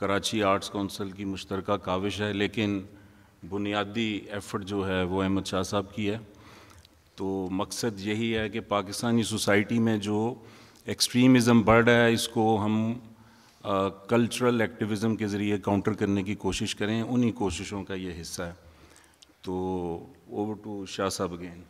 Karachi arts council کی مشترکہ کاوش ہے، لیکن بنیادی ایفرٹ جو ہے وہ احمد شاہ صاحب کی ہے. تو مقصد یہی ہے کہ پاکستانی سوسائٹی میں جو ایکسٹریمزم بڑھ رہا ہے اس کو ہم کلچرل ایکٹیویزم کے ذریعے کاؤنٹر کرنے کی کوشش کریں. انہی کوششوں کا یہ حصہ ہے. تو اوور ٹو شاہ صاحب اگین.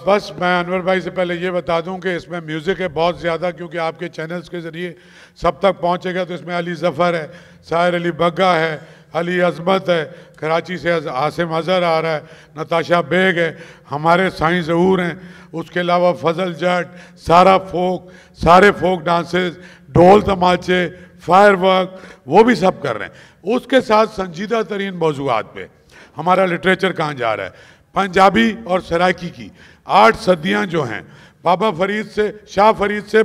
بس میں انور بھائی سے پہلے یہ بتا دوں کہ اس میں میوزک ہے بہت زیادہ، کیونکہ آپ کے چینلز کے ذریعے سب تک پہنچے گا. تو اس میں علی ظفر ہے، ساحر علی بگا ہے، علی عظمت ہے، کراچی سے عاصم اظہر آ رہا ہے، نتاشا بیگ ہے، ہمارے سائیں ظہور ہیں، اس کے علاوہ فضل جٹ، سارے فوک ڈانسز، ڈھول تماچے، فائر ورک، وہ بھی سب کر رہے ہیں. اس کے ساتھ سنجیدہ ترین موضوعات پہ ہمارا لٹریچر کہاں جا رہا ہے. پنجابی اور سرائکی کی 8 صدیاں جو ہیں، بابا فرید سے شاہ فرید سے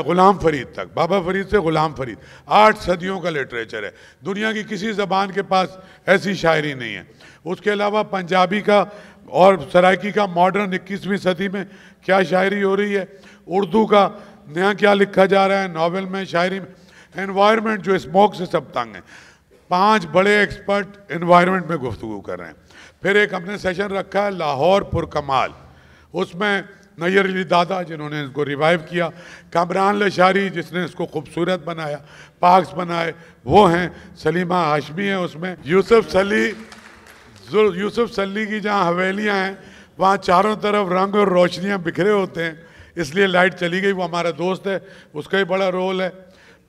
غلام فرید تک، بابا فرید سے غلام فرید، 8 صدیوں کا لٹریچر ہے. دنیا کی کسی زبان کے پاس ایسی شاعری نہیں ہے. اس کے علاوہ پنجابی کا اور سرائکی کا ماڈرن 21ویں صدی میں کیا شاعری ہو رہی ہے، اردو کا نیا کیا لکھا جا رہا ہے، ناول میں، شاعری میں. انوائرمنٹ جو اسموک سے سب تنگ ہیں. 5 بڑے ایکسپرٹ انوائرمنٹ میں گفتگو کر رہے ہیں. پھر ایک ہم نے سیشن رکھا ہے لاہور پر کمال، اس میں نیر علی دادا جنہوں نے اس کو ریوائیو کیا، کامران لشاری جس نے اس کو خوبصورت بنایا، پارکس بنائے وہ ہیں، سلیمہ ہاشمی ہیں اس میں، یوسف سلی کی جہاں حویلیاں ہیں وہاں چاروں طرف رنگ اور روشنیاں بکھرے ہوتے ہیں، اس لیے لائٹ چلی گئی. وہ ہمارا دوست ہے، اس کا ہی بڑا رول ہے.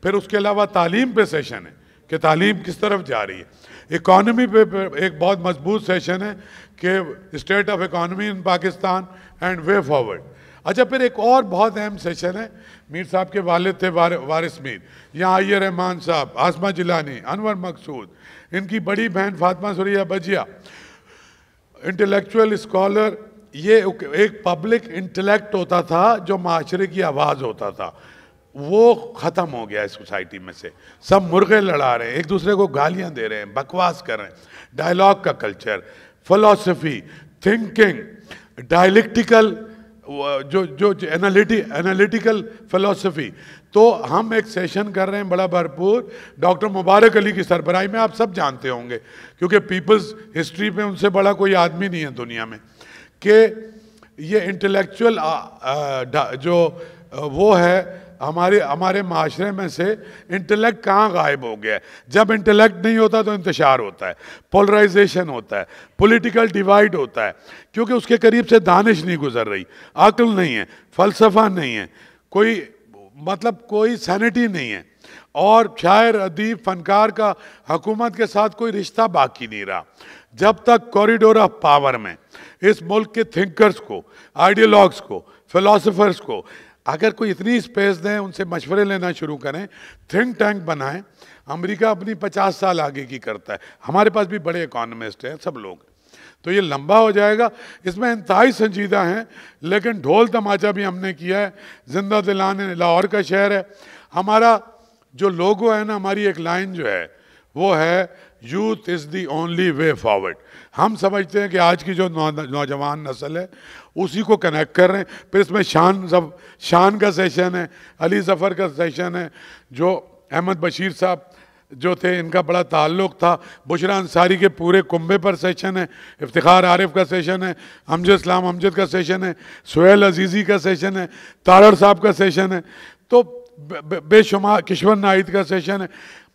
پھر اس کے علاوہ تعلیم پہ سیشن ہے کہ تعلیم کس طرف جا رہی ہے. اکانومی پہ ایک بہت مضبوط سیشن ہے کہ state of economy in Pakistan and way forward. اچھا پھر ایک اور بہت اہم سیشن ہے، میر صاحب کے والد تھے وارث میر، یہاں آئیے رحمان صاحب، عاصمہ جیلانی، انور مقصود، ان کی بڑی بہن فاطمہ سریہ بجیا، انٹلیکچوئل اسکالر. یہ ایک پبلک انٹلیکٹ ہوتا تھا جو معاشرے کی آواز ہوتا تھا، وہ ختم ہو گیا ہے سوسائٹی میں سے. سب مرغے لڑا رہے ہیں، ایک دوسرے کو گالیاں دے رہے ہیں، بکواس کر رہے ہیں. ڈائلاگ کا کلچر، فلسفی، تھنکنگ، ڈائلیکٹیکل، جو انالیٹیکل فلسفی. تو ہم ایک سیشن کر رہے ہیں بڑا بھرپور ڈاکٹر مبارک علی کی سربراہی میں. آپ سب جانتے ہوں گے کیونکہ پیپلز ہسٹری میں ان سے بڑا کوئی آدمی نہیں ہے دنیا میں، کہ یہ انٹلیکچوئل جو وہ ہے ہمارے معاشرے میں سے انٹلیکٹ کہاں غائب ہو گیا ہے. جب انٹلیکٹ نہیں ہوتا تو انتشار ہوتا ہے، پولرائزیشن ہوتا ہے، پولیٹیکل ڈیوائیڈ ہوتا ہے، کیونکہ اس کے قریب سے دانش نہیں گزر رہی، عقل نہیں ہے، فلسفہ نہیں ہے، کوئی سینٹی نہیں ہے، اور شاعر، ادیب، فنکار کا حکومت کے ساتھ کوئی رشتہ باقی نہیں رہا. جب تک کوریڈور آف پاور میں اس ملک کے تھنکرز کو، آئیڈیالوگز کو، فلاسفرز کو اگر کوئی اتنی اسپیس دیں، ان سے مشورے لینا شروع کریں، تھنک ٹینک بنائیں. امریکہ اپنی 50 سال آگے کی کرتا ہے، ہمارے پاس بھی بڑے اکانومسٹ ہیں سب لوگ، تو یہ لمبا ہو جائے گا. اس میں انتہائی سنجیدہ ہیں، لیکن ڈھول تماچا بھی ہم نے کیا ہے. زندہ دلانے لاہور کا شہر ہے. ہمارا جو لوگو ہے نا، ہماری ایک لائن جو ہے وہ ہے youth is the only way forward. ہم سمجھتے ہیں کہ آج کی جو نوجوان نسل ہے اسی کو کنیکٹ کر رہے ہیں. پھر اس میں شان کا سیشن ہے، علی ظفر کا سیشن ہے، جو احمد بشیر صاحب جو تھے ان کا بڑا تعلق تھا، بشرا انصاری کے پورے کنبے پر سیشن ہے، افتخار عارف کا سیشن ہے، امجد اسلام امجد کا سیشن ہے، سہیل عزیزی کا سیشن ہے، تارڑ صاحب کا سیشن ہے، تو بے شمار کشور ناہید کا سیشن ہے.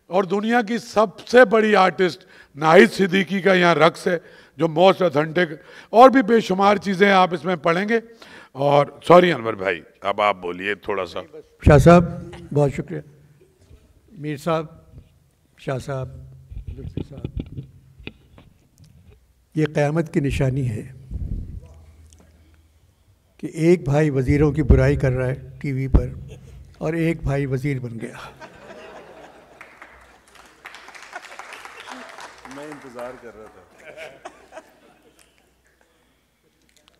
اور دنیا کی سب سے بڑی آرٹسٹ ناہید صدیقی کا یہاں رقص ہے جو موسٹ اتھینٹک، اور بھی بے شمار چیزیں آپ اس میں پڑھیں گے. اور سوری انور بھائی، اب آپ بولیے تھوڑا سا. شاہ صاحب بہت شکریہ. میر صاحب، شاہ صاحب، لطفی صاحب، یہ قیامت کی نشانی ہے کہ ایک بھائی وزیروں کی برائی کر رہا ہے ٹی وی پر اور ایک بھائی وزیر بن گیا. میں انتظار کر رہا تھا.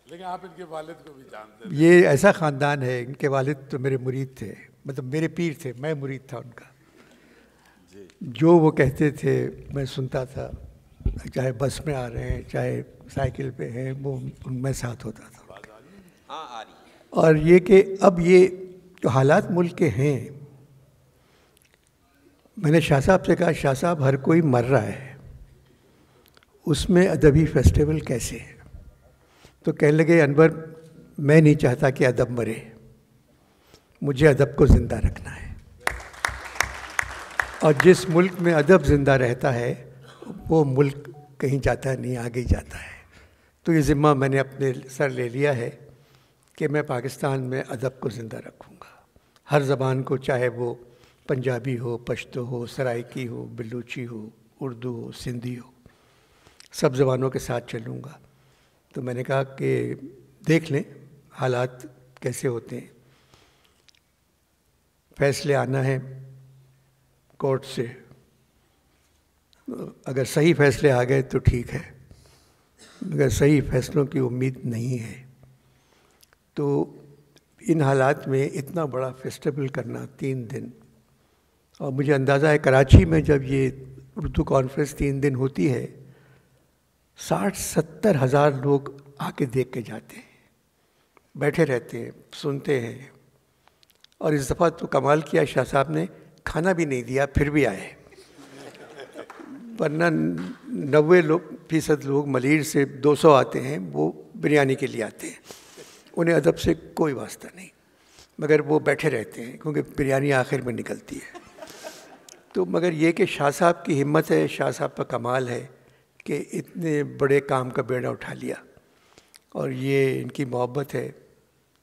لیکن آپ ان کے والد کو بھی جانتے ہیں. یہ ایسا خاندان ہے، ان کے والد تو میرے مرید تھے، مطلب میرے پیر تھے، میں مرید تھا ان کا. جو وہ کہتے تھے میں سنتا تھا، چاہے بس میں آ رہے ہیں چاہے سائیکل پہ ہیں، وہ ان میں ساتھ ہوتا تھا. اور یہ کہ اب یہ جو حالات ملک کے ہیں میں نے شاہ صاحب سے کہا شاہ صاحب ہر کوئی مر رہا ہے، اس میں ادبی فیسٹیول کیسے ہے؟ تو کہنے لگے انور میں نہیں چاہتا کہ ادب مرے، مجھے ادب کو زندہ رکھنا ہے، اور جس ملک میں ادب زندہ رہتا ہے وہ ملک کہیں جاتا نہیں، آگے ہی جاتا ہے۔ تو یہ ذمہ میں نے اپنے سر لے لیا ہے کہ میں پاکستان میں ادب کو زندہ رکھوں گا، ہر زبان کو، چاہے وہ پنجابی ہو، پشتو ہو، سرائکی ہو، بلوچی ہو، اردو ہو، سندھی ہو، سب زبانوں کے ساتھ چلوں گا۔ تو میں نے کہا کہ دیکھ لیں حالات کیسے ہوتے ہیں، فیصلے آنا ہے کورٹ سے، اگر صحیح فیصلے آ گئے تو ٹھیک ہے، مگر صحیح فیصلوں کی امید نہیں ہے۔ تو ان حالات میں اتنا بڑا فیسٹیول کرنا 3 دن، اور مجھے اندازہ ہے کراچی میں جب یہ اردو کانفرنس 3 دن ہوتی ہے 60-70 ہزار لوگ آ کے دیکھ کے جاتے ہیں، بیٹھے رہتے ہیں، سنتے ہیں۔ اور اس دفعہ تو کمال کیا شاہ صاحب نے، کھانا بھی نہیں دیا پھر بھی آئے، ورنہ 90% لوگ ملیر سے 200 آتے ہیں، وہ بریانی کے لیے آتے ہیں، انہیں ادب سے کوئی واسطہ نہیں، مگر وہ بیٹھے رہتے ہیں کیونکہ بریانی آخر میں نکلتی ہے۔ تو مگر یہ کہ شاہ صاحب کی ہمت ہے، شاہ صاحب کا کمال ہے کہ اتنے بڑے کام کا بیڑا اٹھا لیا، اور یہ ان کی محبت ہے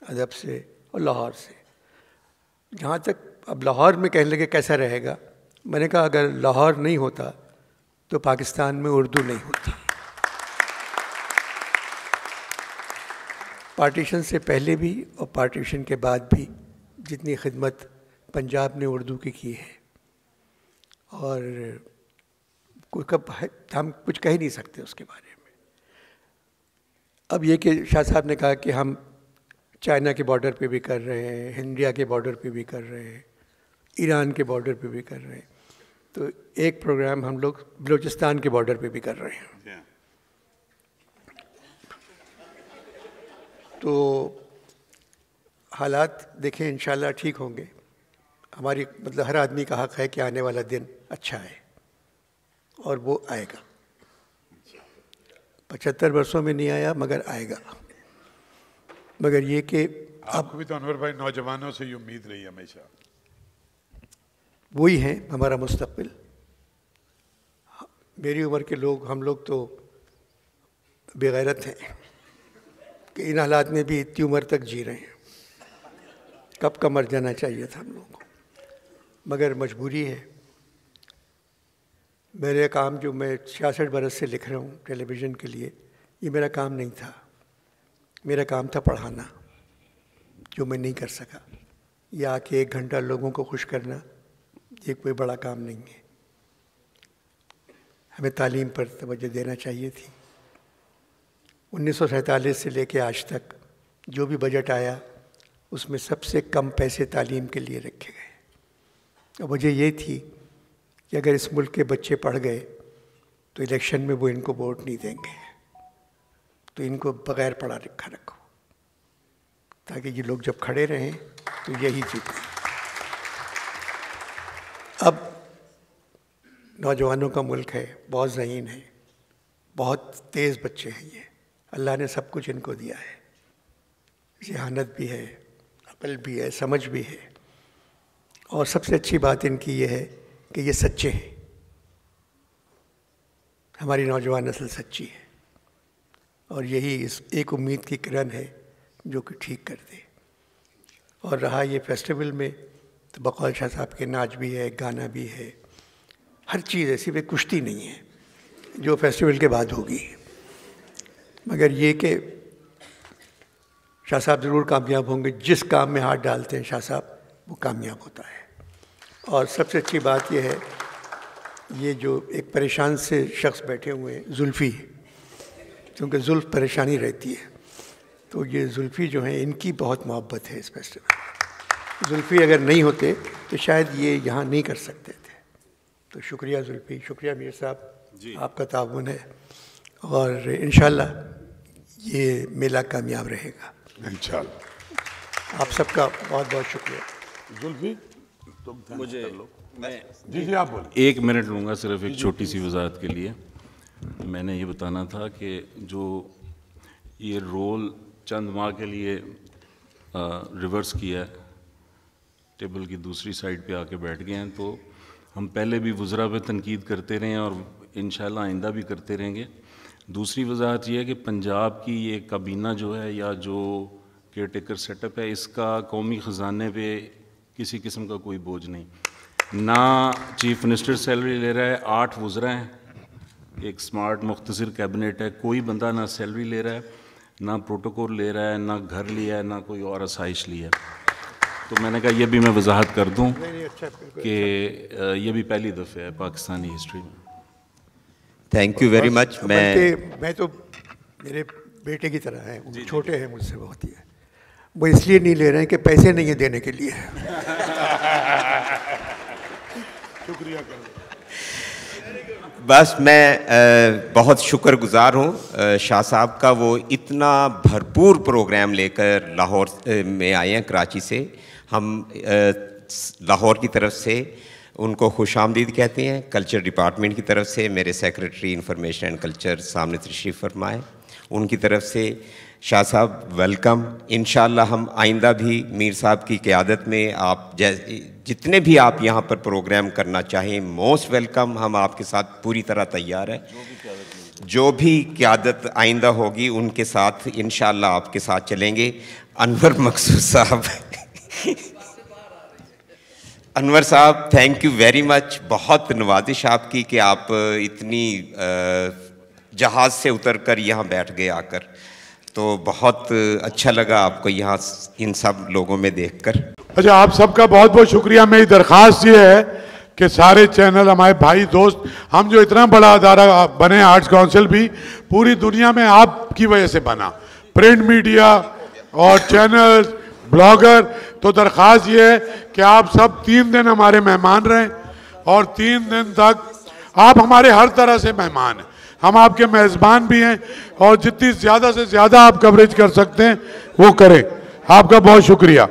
ادب سے اور لاہور سے۔ جہاں تک اب لاہور میں کہنے لگے کیسا رہے گا، میں نے کہا اگر لاہور نہیں ہوتا تو پاکستان میں اردو نہیں ہوتی۔ پارٹیشن سے پہلے بھی اور پارٹیشن کے بعد بھی جتنی خدمت پنجاب نے اردو کی ہے، اور ہم کچھ کہہ نہیں سکتے اس کے بارے میں۔ اب یہ کہ شاہ صاحب نے کہا کہ ہم چائنا کے بارڈر پہ بھی کر رہے ہیں، انڈیا کے بارڈر پہ بھی کر رہے ہیں، ایران کے بارڈر پہ بھی کر رہے ہیں، تو ایک پروگرام ہم لوگ بلوچستان کے بارڈر پہ بھی کر رہے ہیں۔ تو حالات دیکھیں انشاءاللہ ٹھیک ہوں گے، ہماری مطلب ہر آدمی کا حق ہے کہ آنے والا دن اچھا ہے، اور وہ آئے گا۔ 75 برسوں میں نہیں آیا مگر آئے گا، مگر یہ کہ آپ کو بھی تو انور بھائی نوجوانوں سے یہ امید رہی ہمیشہ، وہی ہیں ہمارا مستقبل۔ میری عمر کے لوگ، ہم لوگ تو بے غیرت ہیں کہ ان حالات میں بھی اتنی عمر تک جی رہے ہیں، کب کا مر جانا چاہیے تھا ہم لوگوں کو، مگر مجبوری ہے۔ میرے کام جو میں 66 برس سے لکھ رہا ہوں ٹیلی ویژن کے لیے، یہ میرا کام نہیں تھا، میرا کام تھا پڑھانا، جو میں نہیں کر سکا، یا آ کے 1 گھنٹہ لوگوں کو خوش کرنا، یہ کوئی بڑا کام نہیں ہے۔ ہمیں تعلیم پر توجہ دینا چاہیے تھی۔ 1947 سے لے کے آج تک جو بھی بجٹ آیا اس میں سب سے کم پیسے تعلیم کے لیے رکھے گئے، اور وجہ یہ تھی کہ اگر اس ملک کے بچے پڑھ گئے تو الیکشن میں وہ ان کو ووٹ نہیں دیں گے، تو ان کو بغیر پڑھا لکھا رکھو تاکہ یہ لوگ جب کھڑے رہیں تو یہی جیتیں۔ اب نوجوانوں کا ملک ہے، بہت ذہین ہے، بہت تیز بچے ہیں، یہ اللہ نے سب کچھ ان کو دیا ہے، ذہانت بھی ہے، عقل بھی ہے، سمجھ بھی ہے، اور سب سے اچھی بات ان کی یہ ہے کہ یہ سچے ہیں۔ ہماری نوجوان نسل سچی ہے، اور یہی اس ایک امید کی کرن ہے جو کہ ٹھیک کر دے۔ اور رہا یہ فیسٹیول میں تو بقول شاہ صاحب کے ناچ بھی ہے، گانا بھی ہے، ہر چیز ہے، صرف ایک کشتی نہیں ہے جو فیسٹیول کے بعد ہوگی، مگر یہ کہ شاہ صاحب ضرور کامیاب ہوں گے۔ جس کام میں ہاتھ ڈالتے ہیں شاہ صاحب وہ کامیاب ہوتا ہے۔ اور سب سے اچھی بات یہ ہے، یہ جو ایک پریشان سے شخص بیٹھے ہوئے ہیں زلفی، کیونکہ زلف پریشانی رہتی ہے، تو یہ زلفی جو ہیں ان کی بہت محبت ہے اس فیسٹیول میں۔ زلفی اگر نہیں ہوتے تو شاید یہ یہاں نہیں کر سکتے تھے۔ تو شکریہ زلفی، شکریہ میر صاحب، آپ کا تعاون ہے، اور انشاءاللہ یہ میلہ کامیاب رہے گا انشاءاللہ۔ آپ سب کا بہت بہت شکریہ۔ زلفی مجھے جی جی آپ بولیں. 1 منٹ لوں گا صرف ایک چھوٹی سی وضاحت کے لیے. میں نے یہ بتانا تھا کہ جو یہ رول چند ماہ کے لیے ریورس کیا ہے, ٹیبل کی دوسری سائڈ پہ آ کے بیٹھ گئے ہیں, تو ہم پہلے بھی وزراء پہ تنقید کرتے رہے ہیں اور انشاءاللہ آئندہ بھی کرتے رہیں گے. دوسری وضاحت یہ ہے کہ پنجاب کی یہ کابینہ جو ہے یا جو کیئر ٹیکر سیٹ اپ ہے, اس کا قومی خزانے پہ کسی قسم کا کوئی بوجھ نہیں. نہ چیف منسٹر سیلری لے رہا ہے, 8 وزراء ہیں, ایک سمارٹ مختصر کیبنٹ ہے, کوئی بندہ نہ سیلری لے رہا ہے, نہ پروٹوکول لے رہا ہے, نہ گھر لیا ہے, نہ کوئی اور آسائش لی ہے. تو میں نے کہا یہ بھی میں وضاحت کر دوں کہ یہ بھی پہلی دفعہ ہے پاکستانی ہسٹری میں. Thank you very much. میں تو میرے بیٹے کی طرح ہیں, چھوٹے ہیں مجھ سے بہت ہی. وہ اس لیے نہیں لے رہے ہیں کہ پیسے نہیں ہیں دینے کے لیے. شکریہ. بس میں بہت شکر گزار ہوں شاہ صاحب کا, وہ اتنا بھرپور پروگرام لے کر لاہور میں آئے ہیں کراچی سے. ہم لاہور کی طرف سے ان کو خوش آمدید کہتے ہیں. کلچر ڈپارٹمنٹ کی طرف سے میرے سیکریٹری انفارمیشن اینڈ کلچر سامنے تشریف فرمائے, ان کی طرف سے شاہ صاحب ویلکم. انشاءاللہ ہم آئندہ بھی میر صاحب کی قیادت میں آپ جتنے بھی آپ یہاں پر پروگرام کرنا چاہیں موسٹ ویلکم. ہم آپ کے ساتھ پوری طرح تیار ہیں. جو بھی قیادت آئندہ ہوگی ان کے ساتھ انشاءاللہ آپ کے ساتھ چلیں گے. انور مقصود صاحب انور صاحب تھینک یو ویری مچ. بہت نوازش آپ کی کہ آپ اتنی جہاز سے اتر کر یہاں بیٹھ گئے آ کر, تو بہت اچھا لگا آپ کو یہاں ان سب لوگوں میں دیکھ کر. اچھا آپ سب کا بہت بہت شکریہ. میری درخواست یہ ہے کہ سارے چینل, ہمارے بھائی دوست, ہم جو اتنا بڑا ادارہ بنے آرٹس کونسل بھی پوری دنیا میں آپ کی وجہ سے بنا, پرنٹ میڈیا اور چینل, بلاگر. تو درخواست یہ ہے کہ آپ سب 3 دن ہمارے مہمان رہیں, اور 3 دن تک آپ ہمارے ہر طرح سے مہمان ہیں. ہم آپ کے میزبان بھی ہیں, اور جتنی زیادہ سے زیادہ آپ کوریج کر سکتے ہیں وہ کریں. آپ کا بہت شکریہ.